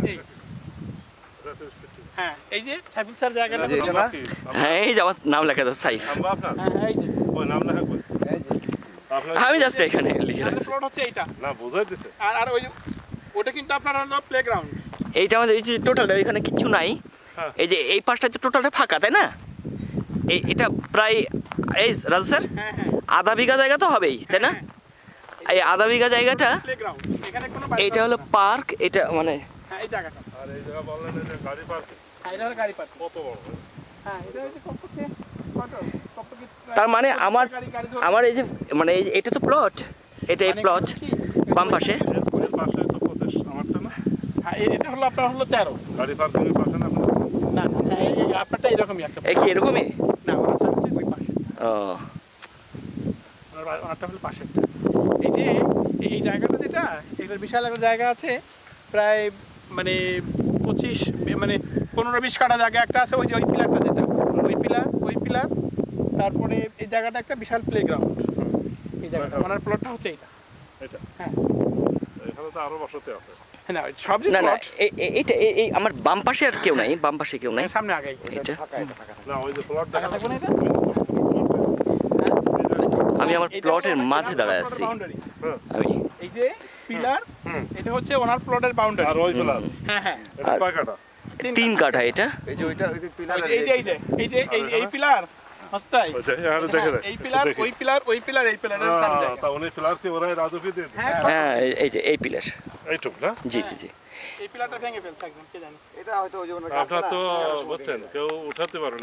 এই হ্যাঁ এই যে সাইফুল স্যার জায়গাটা হ্যাঁ এই যে আমার নাম লেখা আছে সাইফ। হ্যাঁ এই যে আমি জাস্ট এখানে লিখে রাখছি। প্লট হচ্ছে এইটা না বোঝাই দিতে আর ওই ওটা কিন্তু আপনার হলো প্লেগ্রাউন্ড। এইটা আমাদের এই যে টোটালটা এখানে কিছু নাই, এই যে এই পাশটা তো টোটালটা ফাঁকা তাই না? এটা প্রায় এই রাজা স্যার আধা বিঘা জায়গা তো হবেই তাই না? এই আধা বিঘা জায়গাটা এইটা হলো পার্ক, এটা মানে এই জায়গাটা আর এই জায়গা বললেন যে গাড়ি পার্ক, এটা হলো গাড়ি পার্ক কত বড়? হ্যাঁ এটা হচ্ছে কমপক্ষে তার মানে আমার এই যে মানে এই এটা তো প্লট, এটা এই প্লট বাম পাশে পাশে তো প্রদেশ আমারটা না। হ্যাঁ এটা হলো আপনার হলো 13 গাড়ি পার্কিং এর পাশে না না এই আপনারটা এরকমই একটা কি এরকমই না ওটা হচ্ছে ওই পাশে। ও ওনারটা হলো পাশে। এই যে এই জায়গাটা যেটা এটার বিশাল একটা জায়গা আছে, প্রায় মানে 25 মানে 15-20 কাঠা জায়গা একটা আছে, ওই যে ওই পিলারটা যেটা ওই পিলার তারপরে এই জায়গাটা একটা বিশাল প্লেগ্রাউন্ড। এই জায়গাটা ওনার প্লটটা হচ্ছে এটা হ্যাঁ এখানে তো আরো বসতি আছে না সব যে প্লট এইটা এই আমার বাম পাশে আর কেউ নাই, বাম পাশে কেউ নাই সামনে আগে এটা না ওই যে প্লট দেখা থাকবে না এটা। আমি আমার প্লটের মাঝে দাঁড়ায় আছি আমি এই যে পিলার এটা হচ্ছে ওনার প্লটের বাউন্ডারি আর ওই পিলার হ্যাঁ হ্যাঁ এটা কয় কাঠা? 3 কাঠা এটা এই যে ওইটা ওই যে পিলার এই পিলার হস্তাই এই পিলার ওই পিলার ওই পিলার এই পিলারের সামনে জায়গা তা উনি পিলার কি ওরাই রাজুকে দেন? হ্যাঁ এই যে এই পিলার এইটুক না জি জি জি এই পিলারটা ভেঙে ফেলছে একদম কে জানে এটা হয়তো ওই যে আপনারা তো বুঝছেন কেউ উঠাতে পারবে